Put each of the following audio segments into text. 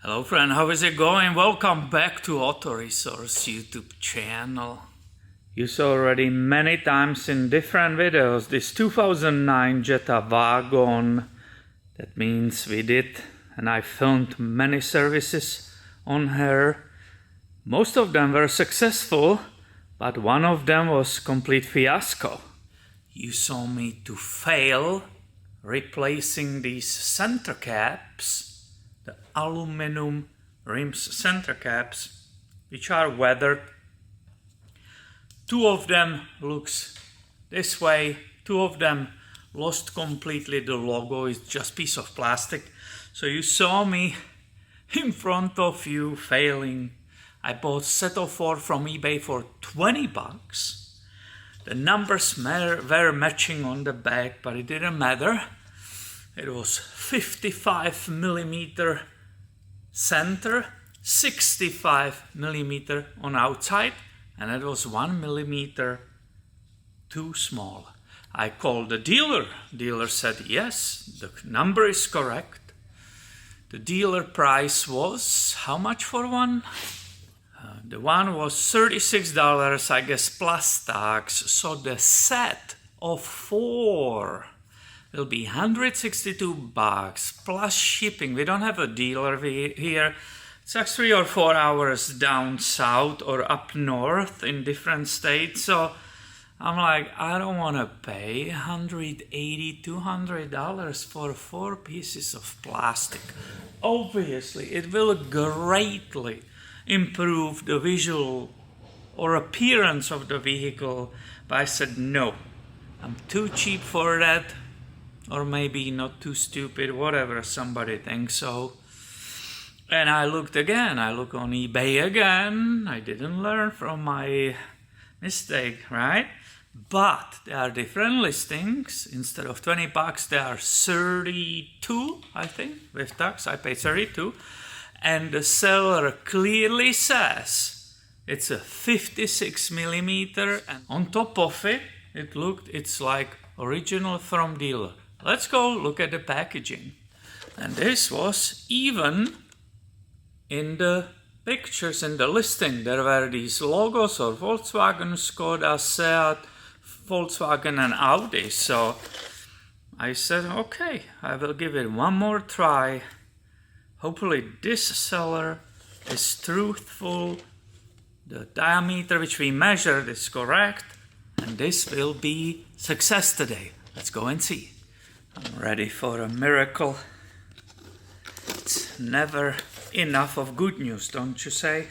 Hello friend, how is it going? Welcome back to Auto Resource YouTube channel. You saw already many times in different videos this 2009 Jetta Wagon. That means we did, and I filmed many services on her. Most of them were successful, but one of them was complete fiasco. You saw me to fail replacing these center caps, the aluminum rims center caps, which are weathered. Two of them looks this way, two of them lost completely the logo, it's just piece of plastic. So you saw me in front of you failing. I bought set of 4 from eBay for 20 bucks. The numbers were matching on the back, but it didn't matter. It was 55 millimeter center, 65 millimeter on outside, and it was 1 millimeter too small. I called the dealer. Dealer said yes, the number is correct. The dealer price was how much for one? The one was $36, I guess, plus tax. So the set of 4 will be 162 bucks plus shipping. We don't have a dealer here. It's like 3 or 4 hours down south or up north in different states. So I'm like, I don't want to pay $180, $200 for 4 pieces of plastic. Obviously, it will greatly improve the visual or appearance of the vehicle. But I said, no, I'm too cheap for that. Or maybe not too stupid, whatever somebody thinks so. And I looked again, I look on eBay again. I didn't learn from my mistake, right? But there are different listings. Instead of 20 bucks, there are 32, I think, with tax. I paid 32. And the seller clearly says it's a 56 millimeter. And on top of it, it's like original from dealer. Let's go look at the packaging. And this was even in the pictures in the listing. There were these logos of Volkswagen, Skoda, Seat, Volkswagen and Audi. So I said, okay, I will give it one more try. Hopefully this seller is truthful. The diameter which we measured is correct. And this will be success today. Let's go and see. I'm ready for a miracle. It's never enough of good news, don't you say?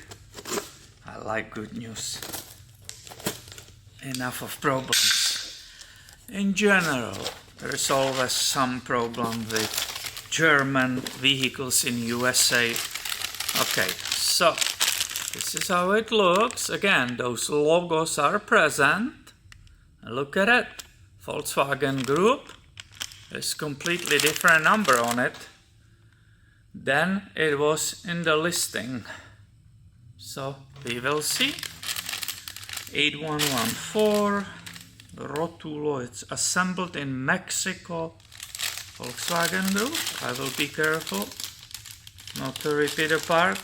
I like good news. Enough of problems. In general, there is always some problem with German vehicles in USA. Okay, so this is how it looks. Again, those logos are present. Look at it. Volkswagen Group. There's completely different number on it than it was in the listing. So we will see. 8114 Rotulo. It's assembled in Mexico. Volkswagen Group. I will be careful not to repeat a part.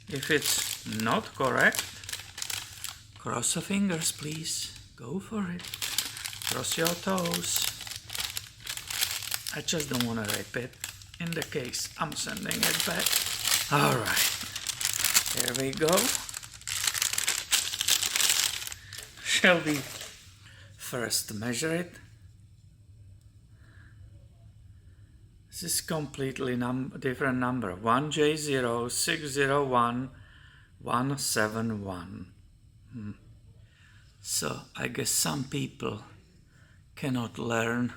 If it's not correct, cross your fingers, please. Go for it. Cross your toes. I just don't want to rip it. In the case, I'm sending it back. Alright. Here we go. Shall we first measure it? This is completely different number. 1J06011171. So I guess some people cannot learn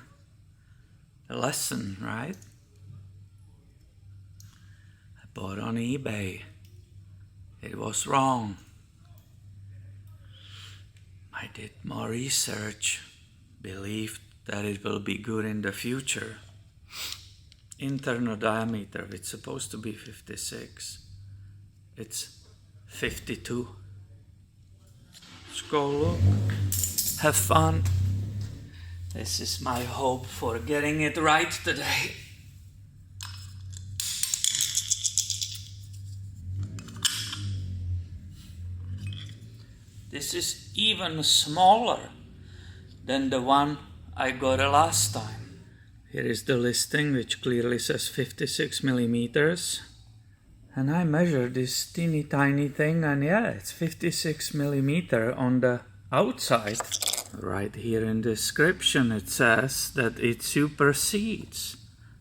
a lesson, right? I bought on eBay. It was wrong. I did more research, believed that it will be good in the future. Internal diameter, it's supposed to be 56. It's 52. Let's go look. Have fun. This is my hope for getting it right today. This is even smaller than the one I got last time. Here is the listing, which clearly says 56 millimeters. And I measured this teeny tiny thing, and yeah, it's 56 millimeter on the outside. Right here in the description it says that it supersedes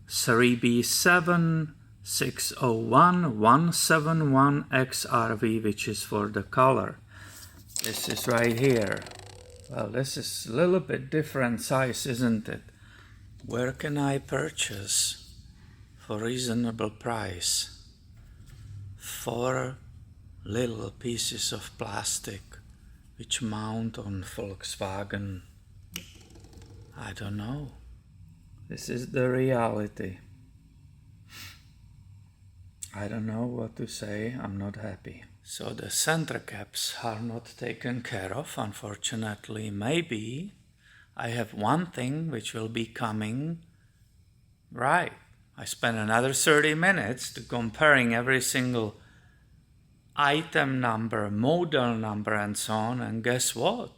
3B7601171 XRV, which is for the color. This is right here. Well, this is a little bit different size, isn't it? Where can I purchase for reasonable price 4 little pieces of plastic which mount on Volkswagen? I don't know. This is the reality. I don't know what to say. I'm not happy. So the center caps are not taken care of, unfortunately. Maybe I have one thing which will be coming right. I spent another 30 minutes to comparing every single item number, model number, and so on, and guess what?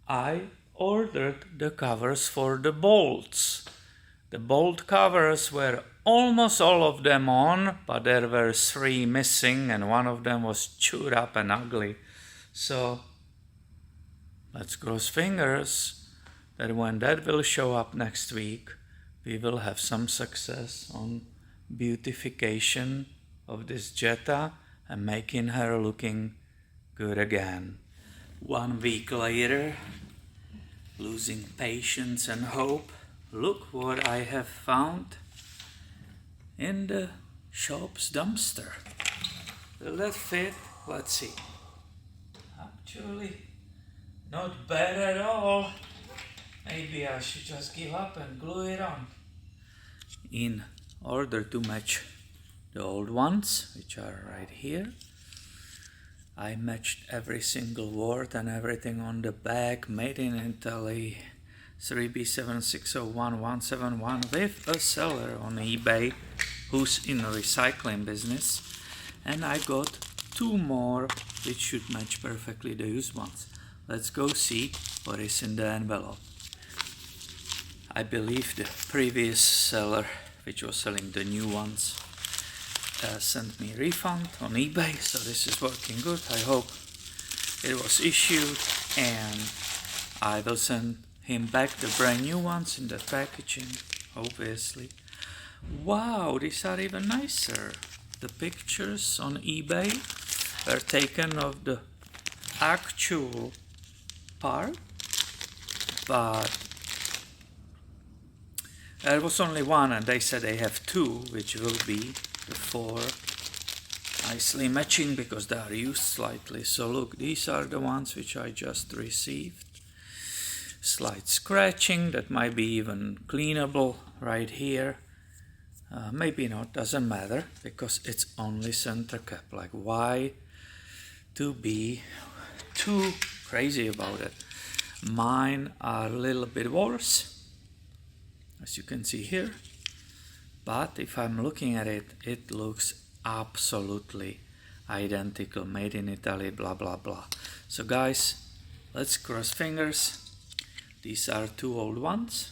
I ordered the covers for the bolts. The bolt covers were almost all of them on, but there were 3 missing, and one of them was chewed up and ugly. So let's cross fingers that when that will show up next week, we will have some success on beautification of this Jetta and making her looking good again. 1 week later, losing patience and hope, look what I have found in the shop's dumpster. Will that fit? Let's see. Actually, not bad at all. Maybe I should just give up and glue it on. In order to match the old ones, which are right here, I matched every single word and everything on the back, made in Italy, 3B7601171, with a seller on eBay who's in the recycling business, and I got 2 more which should match perfectly the used ones. Let's go see what is in the envelope. I believe the previous seller, which was selling the new ones, sent me a refund on eBay, so this is working good. I hope it was issued, and I will send him back the brand new ones in the packaging, obviously. Wow, these are even nicer. The pictures on eBay were taken of the actual part, but there was only one, and they said they have 2, which will be the 4 nicely matching because they are used slightly. So look, these are the ones which I just received. Slight scratching that might be even cleanable right here. Maybe not, doesn't matter, because it's only center cap. Like, why to be too crazy about it? Mine are a little bit worse, as you can see here, but if I'm looking at it, it looks absolutely identical, made in Italy, blah blah blah. So guys, let's cross fingers. These are 2 old ones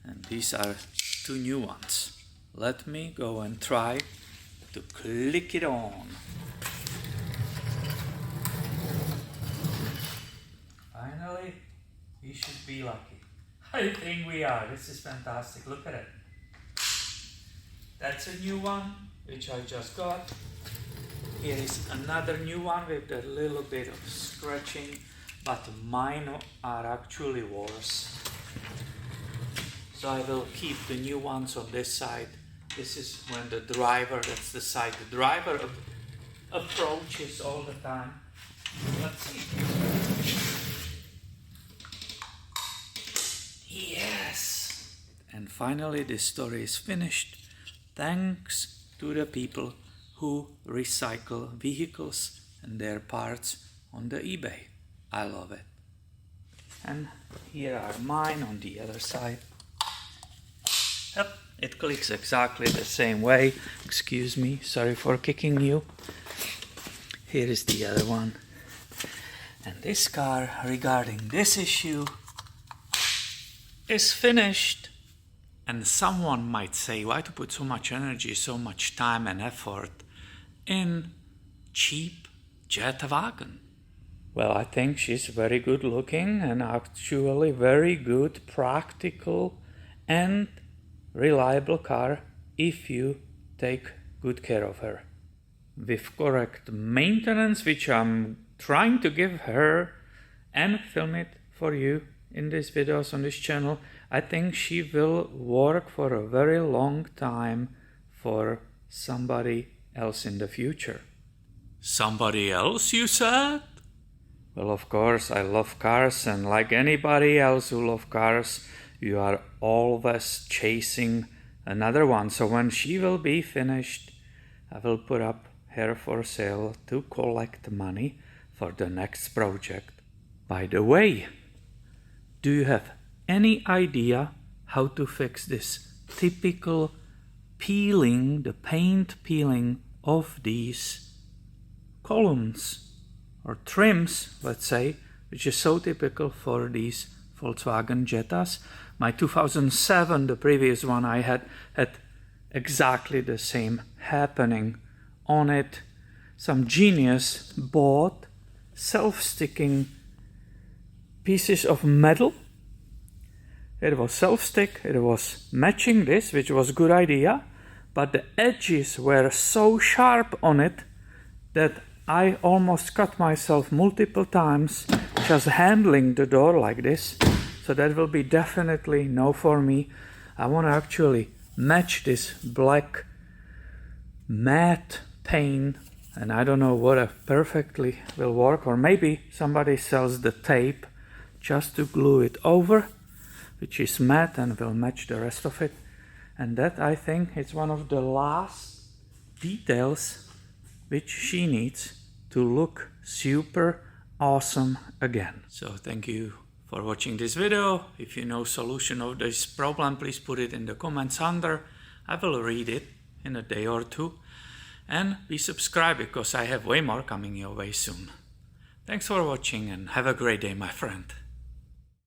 and these are 2 new ones. Let me go and try to click it on. Finally, we should be lucky. I think we are. This is fantastic. Look at it. That's a new one, which I just got. Here is another new one with a little bit of scratching, but mine are actually worse. So I will keep the new ones on this side. This is when the driver, that's the side the driver approaches all the time. Let's see. Yes! And finally this story is finished. Thanks to the people who recycle vehicles and their parts on the eBay. I love it. And here are mine on the other side. Yep, it clicks exactly the same way. Excuse me, sorry for kicking you. Here is the other one. And this car, regarding this issue, is finished. And someone might say, why to put so much energy, so much time and effort in cheap Jetta Wagon? Well, I think she's very good looking and actually very good, practical and reliable car if you take good care of her. With correct maintenance, which I'm trying to give her and film it for you in these videos on this channel, I think she will work for a very long time for somebody else in the future. Somebody else, you said? Well, of course, I love cars, and like anybody else who loves cars, you are always chasing another one. So when she will be finished, I will put up her for sale to collect money for the next project. By the way, do you have any idea how to fix this typical peeling, the paint peeling of these columns or trims, let's say, which is so typical for these Volkswagen Jettas? My 2007, the previous one I had exactly the same happening on it. Some genius bought self-sticking pieces of metal. It was self-stick, it was matching this, which was a good idea, but the edges were so sharp on it that I almost cut myself multiple times just handling the door like this. So that will be definitely no for me. I want to actually match this black matte paint, and I don't know what perfectly will work, or maybe somebody sells the tape just to glue it over, which is matte and will match the rest of it. And that, I think, is one of the last details which she needs to look super awesome again. So thank you for watching this video. If you know solution of this problem, please put it in the comments under. I will read it in a day or two. And be subscribed, because I have way more coming your way soon. Thanks for watching and have a great day, my friend.